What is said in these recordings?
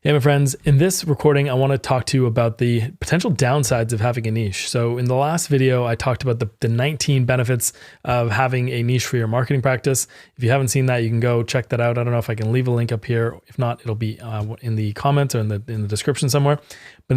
Hey, my friends, in this recording, I want to talk to you about the potential downsides of having a niche. So in the last video, I talked about the 19 benefits of having a niche for your marketing practice. If you haven't seen that, you can go check that out. I don't know if I can leave a link up here. If not, it'll be in the comments or in the description somewhere. But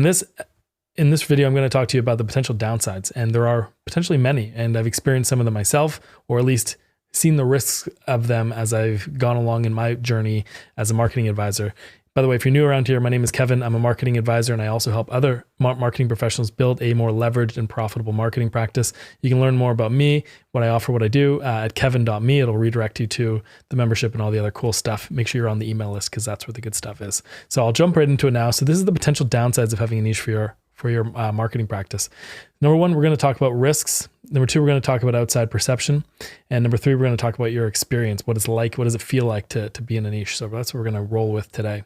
in this video, I'm going to talk to you about the potential downsides, and there are potentially many, and I've experienced some of them myself, or at least seen the risks of them as I've gone along in my journey as a marketing advisor. By the way, if you're new around here, my name is Kevin. I'm a marketing advisor, and I also help other marketing professionals build a more leveraged and profitable marketing practice. You can learn more about me, what I offer, what I do at kevin.me. It'll redirect you to the membership and all the other cool stuff. Make sure you're on the email list because that's where the good stuff is. So I'll jump right into it now. So this is the potential downsides of having a niche for your marketing practice. Number one, we're going to talk about risks. Number two, we're going to talk about outside perception. And number three, we're going to talk about your experience. What it's like, what does it feel like to be in a niche? So that's what we're going to roll with today.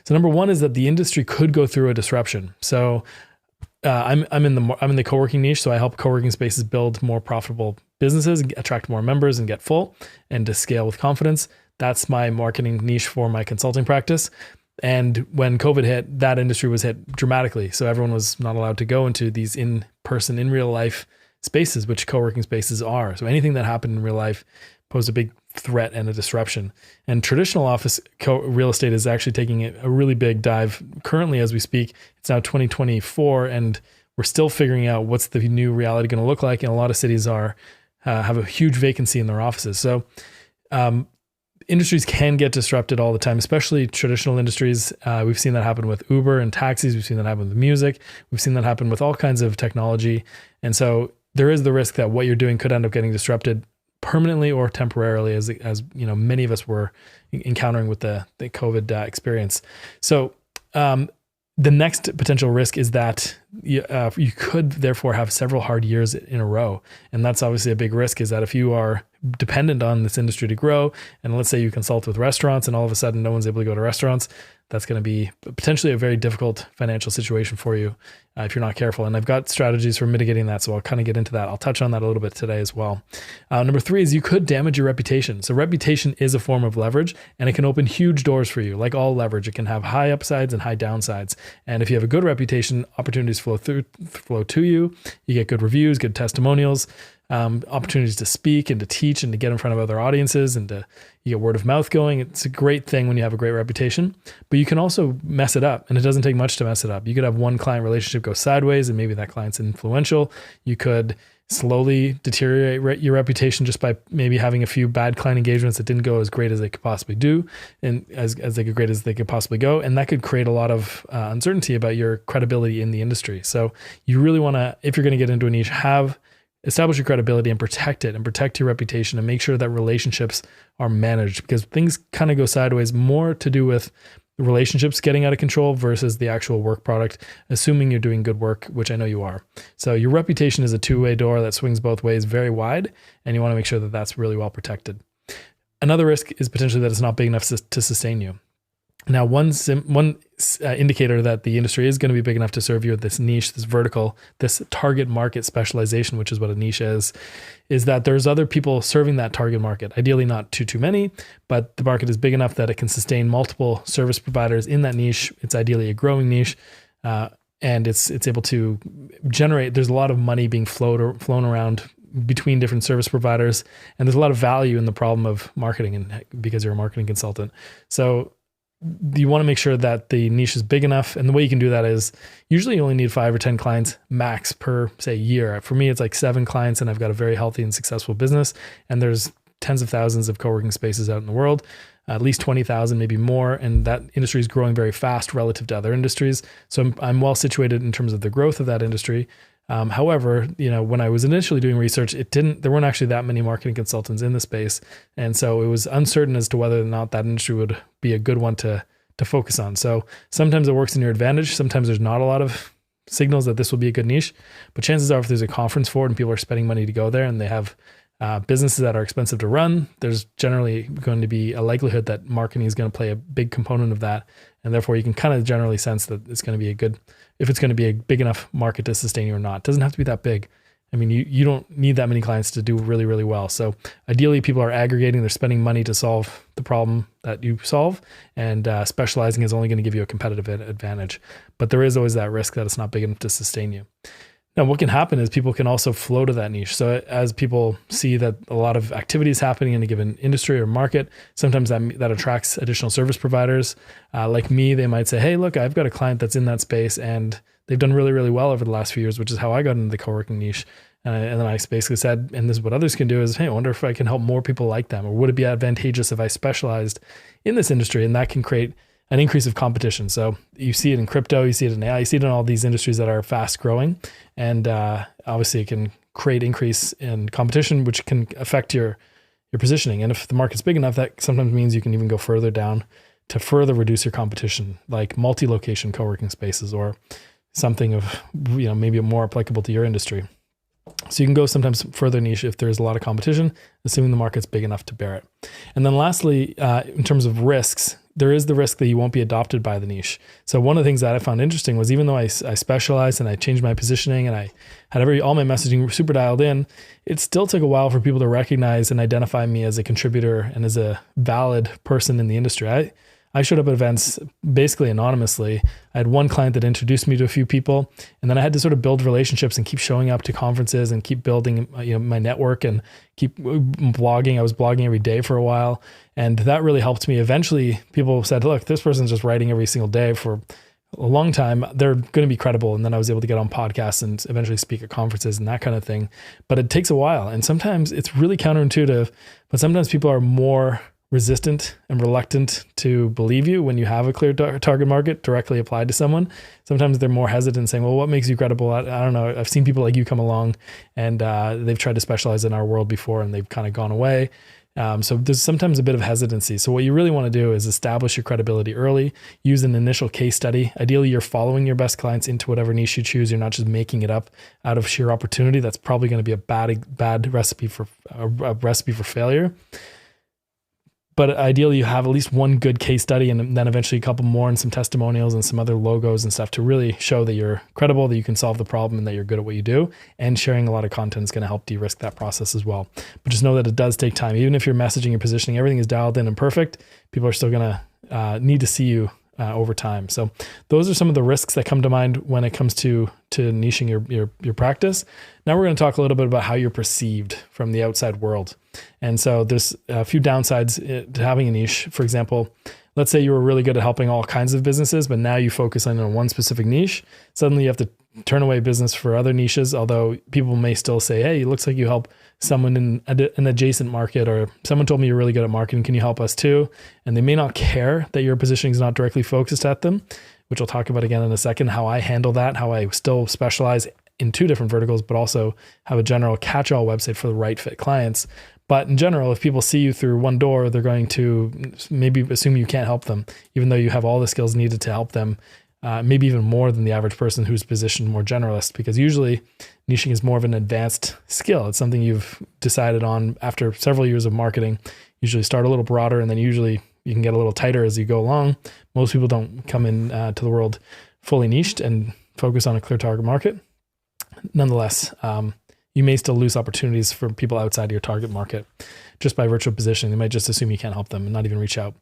So number one is that the industry could go through a disruption. So I'm in the co-working niche. So I help co-working spaces build more profitable businesses, attract more members and get full and to scale with confidence. That's my marketing niche for my consulting practice. And when COVID hit, that industry was hit dramatically. So everyone was not allowed to go into these in-person, in real life spaces, which co-working spaces are. So anything that happened in real life posed a big threat and a disruption. And traditional office real estate is actually taking a really big dive. Currently, as we speak, it's now 2024, and we're still figuring out what's the new reality going to look like. And a lot of cities have a huge vacancy in their offices. So industries can get disrupted all the time, especially traditional industries. We've seen that happen with Uber and taxis. We've seen that happen with music. We've seen that happen with all kinds of technology. And so there is the risk that what you're doing could end up getting disrupted permanently or temporarily, as you know, many of us were encountering with the COVID experience. So the next potential risk is that you could therefore have several hard years in a row. And that's obviously a big risk, is that if you are dependent on this industry to grow, and let's say you consult with restaurants and all of a sudden no one's able to go to restaurants, that's going to be potentially a very difficult financial situation for you if you're not careful. And I've got strategies for mitigating that, so I'll kind of get into that. I'll touch on that a little bit today as well. Number three is you could damage your reputation. So reputation is a form of leverage, and it can open huge doors for you. Like all leverage, it can have high upsides and high downsides. And if you have a good reputation, opportunities flow to you. You get good reviews, good testimonials, opportunities to speak and to teach and to get in front of other audiences, and you get word of mouth going. It's a great thing when you have a great reputation, but you can also mess it up, and it doesn't take much to mess it up. You could have one client relationship go sideways, and maybe that client's influential. You could slowly deteriorate your reputation just by maybe having a few bad client engagements that didn't go as great as they could possibly do, and as great as they could possibly go. And that could create a lot of uncertainty about your credibility in the industry. So you really want to, if you're going to get into a niche, establish your credibility and protect it, and protect your reputation, and make sure that relationships are managed, because things kind of go sideways more to do with relationships getting out of control versus the actual work product, assuming you're doing good work, which I know you are. So your reputation is a two-way door that swings both ways very wide, and you want to make sure that that's really well protected. Another risk is potentially that it's not big enough to sustain you. Now, one indicator that the industry is going to be big enough to serve you with this niche, this vertical, this target market specialization, which is what a niche is that there's other people serving that target market. Ideally not too many, but the market is big enough that it can sustain multiple service providers in that niche. It's ideally a growing niche, and it's able to generate, there's a lot of money being flown around between different service providers, and there's a lot of value in the problem of marketing, and because you're a marketing consultant. So you want to make sure that the niche is big enough. And the way you can do that is usually you only need 5 or 10 clients max per, say, year. For me, it's like 7 clients, and I've got a very healthy and successful business. And there's tens of thousands of co-working spaces out in the world, at least 20,000, maybe more. And that industry is growing very fast relative to other industries. So I'm well situated in terms of the growth of that industry. However, when I was initially doing research, there weren't actually that many marketing consultants in the space. And so it was uncertain as to whether or not that industry would be a good one to focus on. So sometimes it works in your advantage. Sometimes there's not a lot of signals that this will be a good niche, but chances are if there's a conference for it and people are spending money to go there, and they have businesses that are expensive to run, there's generally going to be a likelihood that marketing is going to play a big component of that. And therefore you can kind of generally sense that it's going to be if it's going to be a big enough market to sustain you or not. It doesn't have to be that big. I mean, you don't need that many clients to do really, really well. So ideally, people are aggregating, they're spending money to solve the problem that you solve, and specializing is only going to give you a competitive advantage. But there is always that risk that it's not big enough to sustain you. Now, what can happen is people can also flow to that niche. So as people see that a lot of activity is happening in a given industry or market, sometimes that attracts additional service providers. Like me, they might say, hey, look, I've got a client that's in that space and they've done really, really well over the last few years, which is how I got into the co-working niche. And then I basically said, and this is what others can do, is, hey, I wonder if I can help more people like them, or would it be advantageous if I specialized in this industry? And that can create an increase of competition. So you see it in crypto, you see it in AI, you see it in all these industries that are fast growing. And obviously it can create increase in competition, which can affect your positioning. And if the market's big enough, that sometimes means you can even go further down to further reduce your competition, like multi-location co-working spaces, or something of, maybe more applicable to your industry. So you can go sometimes further niche if there's a lot of competition, assuming the market's big enough to bear it. And then lastly, in terms of risks, there is the risk that you won't be adopted by the niche. So one of the things that I found interesting was, even though I specialized and I changed my positioning and I had all my messaging super dialed in, it still took a while for people to recognize and identify me as a contributor and as a valid person in the industry. I showed up at events basically anonymously. I had one client that introduced me to a few people, and then I had to sort of build relationships and keep showing up to conferences and keep building my network and keep blogging. I was blogging every day for a while, and that really helped me. Eventually, people said, look, this person's just writing every single day for a long time. They're going to be credible. And then I was able to get on podcasts and eventually speak at conferences and that kind of thing. But it takes a while, and sometimes it's really counterintuitive, but sometimes people are more resistant and reluctant to believe you when you have a clear target market directly applied to someone. Sometimes they're more hesitant, saying, well, what makes you credible? I don't know. I've seen people like you come along, and they've tried to specialize in our world before and they've kind of gone away. So there's sometimes a bit of hesitancy. So what you really want to do is establish your credibility early, use an initial case study. Ideally, you're following your best clients into whatever niche you choose. You're not just making it up out of sheer opportunity. That's probably going to be a bad recipe for failure. But ideally, you have at least one good case study, and then eventually a couple more and some testimonials and some other logos and stuff to really show that you're credible, that you can solve the problem, and that you're good at what you do. And sharing a lot of content is going to help de-risk that process as well. But just know that it does take time. Even if your messaging, your positioning, everything is dialed in and perfect, people are still going to need to see you over time. So those are some of the risks that come to mind when it comes to niching your practice. Now we're going to talk a little bit about how you're perceived from the outside world. And so there's a few downsides to having a niche. For example, let's say you were really good at helping all kinds of businesses, but now you focus on one specific niche. Suddenly you have to turn away business for other niches, although people may still say, hey, it looks like you help someone in an adjacent market, or someone told me you're really good at marketing. Can you help us too? And they may not care that your positioning is not directly focused at them, which I'll talk about again in a second, how I handle that, how I still specialize in two different verticals, but also have a general catch-all website for the right fit clients. But in general, if people see you through one door, they're going to maybe assume you can't help them, even though you have all the skills needed to help them, maybe even more than the average person who's positioned more generalist, because usually niching is more of an advanced skill. It's something you've decided on after several years of marketing. Usually start a little broader, and then usually you can get a little tighter as you go along. Most people don't come in to the world fully niched and focus on a clear target market. Nonetheless, you may still lose opportunities for people outside your target market just by virtue of positioning. They might just assume you can't help them and not even reach out.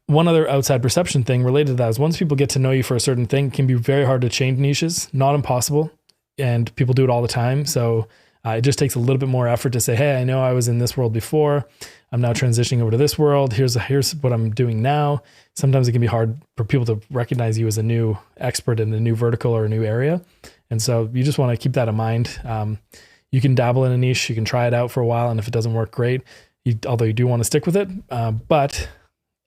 One other outside perception thing related to that is, once people get to know you for a certain thing, it can be very hard to change niches. Not impossible, and people do it all the time. So it just takes a little bit more effort to say, hey, I know I was in this world before. I'm now transitioning over to this world. Here's what I'm doing now. Sometimes it can be hard for people to recognize you as a new expert in a new vertical or a new area. And so you just want to keep that in mind. You can dabble in a niche, you can try it out for a while, and if it doesn't work, great. Although you do want to stick with it.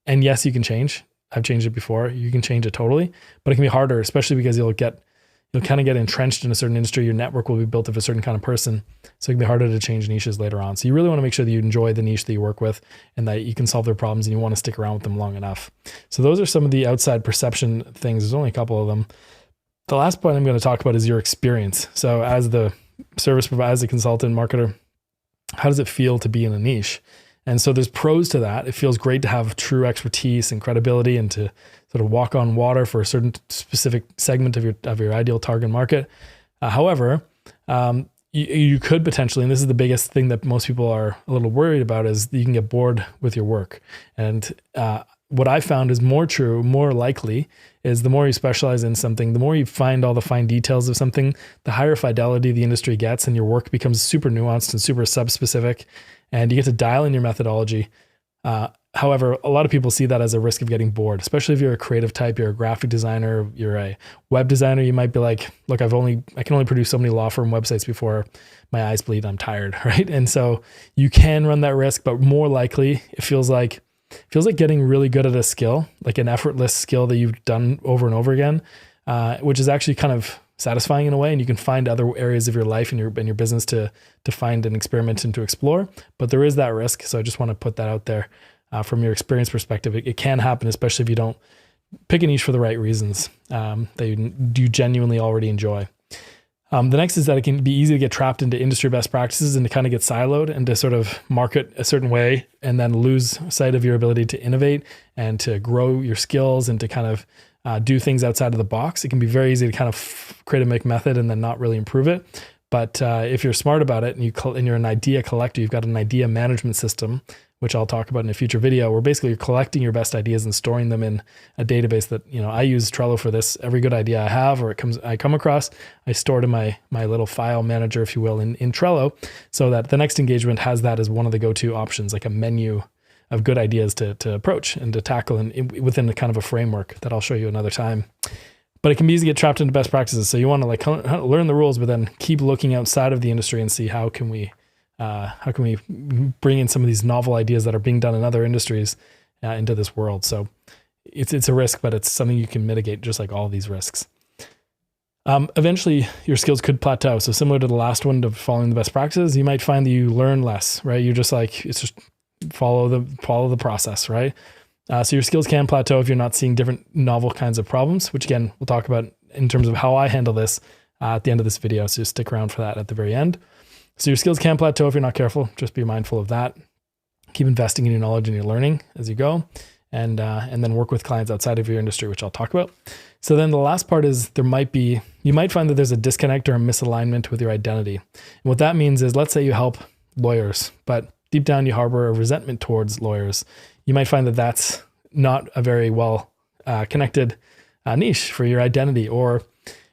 And yes, you can change. I've changed it before. You can change it totally, but it can be harder, especially because you'll kind of get entrenched in a certain industry. Your network will be built of a certain kind of person. So it can be harder to change niches later on. So you really want to make sure that you enjoy the niche that you work with and that you can solve their problems and you want to stick around with them long enough. So those are some of the outside perception things. There's only a couple of them. The last point I'm going to talk about is your experience. So as the service provider, as a consultant, marketer, how does it feel to be in a niche? And so there's pros to that. It feels great to have true expertise and credibility and to sort of walk on water for a certain specific segment of your ideal target market. However, you could potentially, and this is the biggest thing that most people are a little worried about, is you can get bored with your work. And what I found is more true, more likely, is the more you specialize in something, the more you find all the fine details of something, the higher fidelity the industry gets, and your work becomes super nuanced and super sub-specific, and you get to dial in your methodology. However, a lot of people see that as a risk of getting bored, especially if you're a creative type, you're a graphic designer, you're a web designer. You might be like, look, I can only produce so many law firm websites before my eyes bleed. I'm tired, right? And so you can run that risk, but more likely it feels like getting really good at a skill, like an effortless skill that you've done over and over again, which is actually kind of satisfying in a way. And you can find other areas of your life and your business to find and experiment and to explore. But there is that risk. So I just want to put that out there. From your experience perspective, it can happen, especially if you don't pick a niche for the right reasons that you genuinely already enjoy. The next is that it can be easy to get trapped into industry best practices and to kind of get siloed and to sort of market a certain way and then lose sight of your ability to innovate and to grow your skills and to kind of do things outside of the box. It can be very easy to kind of create a method and then not really improve it. But if you're smart about it and you're an idea collector, you've got an idea management system, which I'll talk about in a future video, where basically you're collecting your best ideas and storing them in a database that, I use Trello for this. Every good idea I have or I come across, I store it in my little file manager, if you will, in Trello, so that the next engagement has that as one of the go-to options, like a menu of good ideas to approach and to tackle within a kind of a framework that I'll show you another time. But it can be easy to get trapped into best practices. So you want to learn the rules, but then keep looking outside of the industry and see how can we bring in some of these novel ideas that are being done in other industries into this world. So it's a risk, but it's something you can mitigate, just like all of these risks. Eventually your skills could plateau. So similar to the last one of following the best practices, you might find that you learn less, right? You're just like, it's just follow the process, right? So your skills can plateau if you're not seeing different novel kinds of problems, which again, we'll talk about in terms of how I handle this at the end of this video. So just stick around for that at the very end. So your skills can plateau if you're not careful. Just be mindful of that. Keep investing in your knowledge and your learning as you go, and then work with clients outside of your industry, which I'll talk about. So then the last part is you might find that there's a disconnect or a misalignment with your identity. And what that means is, let's say you help lawyers, but deep down you harbor a resentment towards lawyers. You might find that that's not a very well connected niche for your identity. Or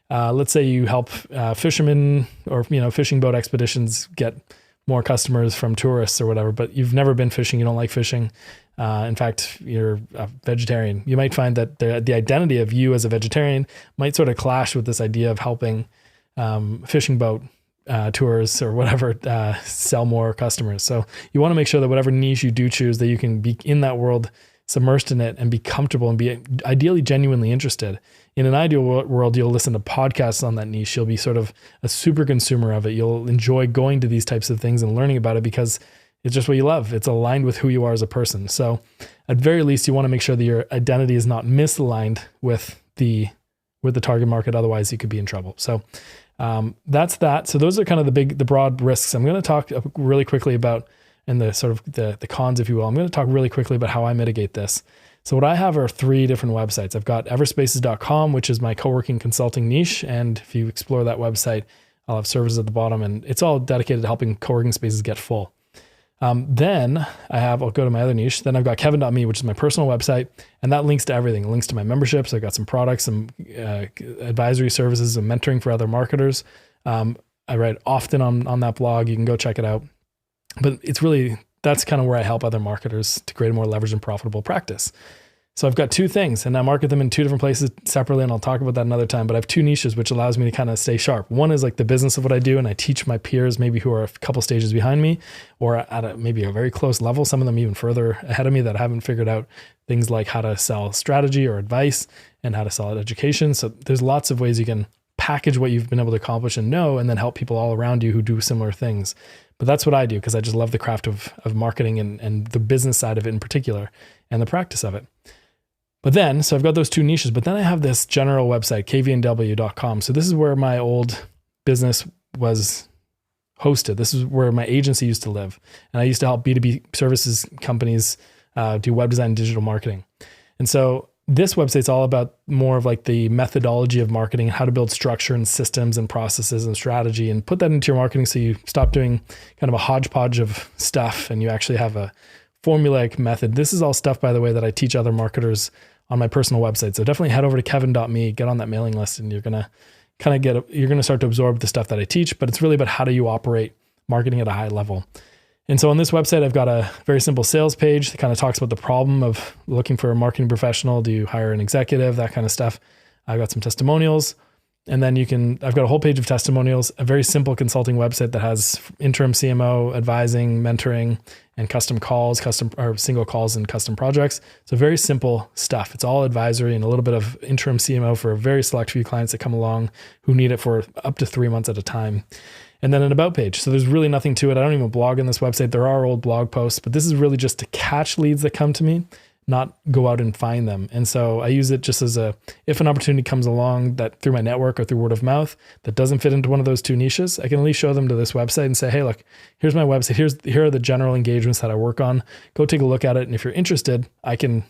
let's say you help fishermen or fishing boat expeditions get more customers from tourists or whatever, but you've never been fishing, you don't like fishing. In fact, you're a vegetarian. You might find that the identity of you as a vegetarian might sort of clash with this idea of helping fishing boat tours or whatever sell more customers. So you want to make sure that whatever niche you do choose, that you can be in that world, submersed in it, and be comfortable and be ideally genuinely interested. In an ideal world, you'll listen to podcasts on that niche. You'll be sort of a super consumer of it. You'll enjoy going to these types of things and learning about it because it's just what you love. It's aligned with who you are as a person. So at very least, you want to make sure that your identity is not misaligned with the target market. Otherwise, you could be in trouble. So that's that. So those are kind of the broad risks. I'm going to talk really quickly about, and the sort of the cons, if you will. I'm going to talk really quickly about how I mitigate this. So what I have are 3 different websites. I've got everspaces.com, which is my co-working consulting niche. And if you explore that website, I'll have services at the bottom, and it's all dedicated to helping co-working spaces get full. Then I'll go to my other niche. Then I've got kevin.me, which is my personal website. And that links to everything. It links to my memberships. I've got some products, some advisory services, and mentoring for other marketers. I write often on that blog. You can go check it out. But that's kind of where I help other marketers to create a more leveraged and profitable practice. So I've got 2 things, and I market them in 2 different places separately, and I'll talk about that another time. But I have 2 niches, which allows me to kind of stay sharp. One is like the business of what I do, and I teach my peers, maybe who are a couple stages behind me, or at maybe a very close level, some of them even further ahead of me that haven't figured out things like how to sell strategy or advice and how to sell education. So there's lots of ways you can package what you've been able to accomplish and know, and then help people all around you who do similar things. But that's what I do, because I just love the craft of marketing and the business side of it in particular, and the practice of it. So I've got those 2 niches, but then I have this general website, kvnw.com. So this is where my old business was hosted. This is where my agency used to live. And I used to help B2B services companies do web design and digital marketing. And so this website's all about more of like the methodology of marketing, how to build structure and systems and processes and strategy and put that into your marketing so you stop doing kind of a hodgepodge of stuff and you actually have a formulaic method. This is all stuff, by the way, that I teach other marketers on my personal website. So definitely head over to kevin.me, get on that mailing list, and you're going to you're going to start to absorb the stuff that I teach, but it's really about how do you operate marketing at a high level. And so on this website, I've got a very simple sales page that kind of talks about the problem of looking for a marketing professional. Do you hire an executive? That kind of stuff. I've got some testimonials. And then I've got a whole page of testimonials, a very simple consulting website that has interim CMO, advising, mentoring, and custom calls, single calls and custom projects. So very simple stuff. It's all advisory and a little bit of interim CMO for a very select few clients that come along who need it for up to 3 months at a time. And then an about page. So there's really nothing to it. I don't even blog on this website. There are old blog posts, but this is really just to catch leads that come to me, not go out and find them. And so I use it just as if an opportunity comes along that through my network or through word of mouth that doesn't fit into one of those two niches, I can at least show them to this website and say, hey, look, here's my website. Here are the general engagements that I work on. Go take a look at it. And if you're interested, I can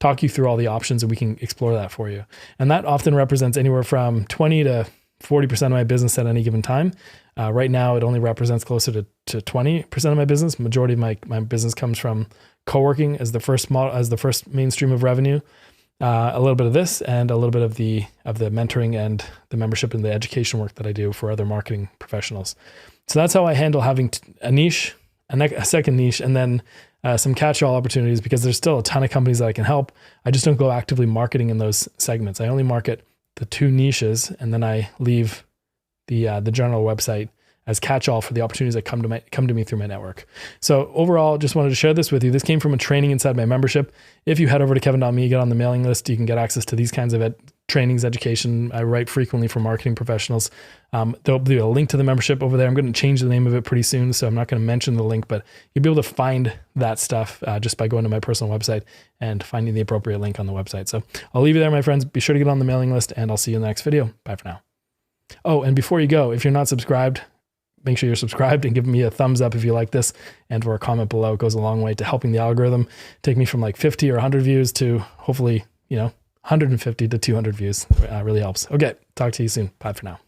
talk you through all the options and we can explore that for you. And that often represents anywhere from 20 to 40% of my business at any given time. Right now, it only represents closer to 20% of my business. Majority of my business comes from co-working as the first mainstream of revenue. A little bit of this and a little bit of the mentoring and the membership and the education work that I do for other marketing professionals. So that's how I handle having a niche, a second niche, and then some catch-all opportunities, because there's still a ton of companies that I can help. I just don't go actively marketing in those segments. I only market the two niches, and then I leave the general website as catch-all for the opportunities that come to me through my network. So overall, just wanted to share this with you. This came from a training inside my membership. If you head over to kevin.me, get on the mailing list, you can get access to these kinds of trainings, education. I write frequently for marketing professionals. There'll be a link to the membership over there. I'm going to change the name of it pretty soon, so I'm not going to mention the link, but you'll be able to find that stuff just by going to my personal website and finding the appropriate link on the website. So I'll leave you there, my friends. Be sure to get on the mailing list, and I'll see you in the next video. Bye for now. Oh, and before you go, if you're not subscribed, make sure you're subscribed and give me a thumbs up if you like this, and or a comment below. It goes a long way to helping the algorithm take me from like 50 or 100 views to hopefully, 150 to 200 views. Really helps. Okay, talk to you soon. Bye for now.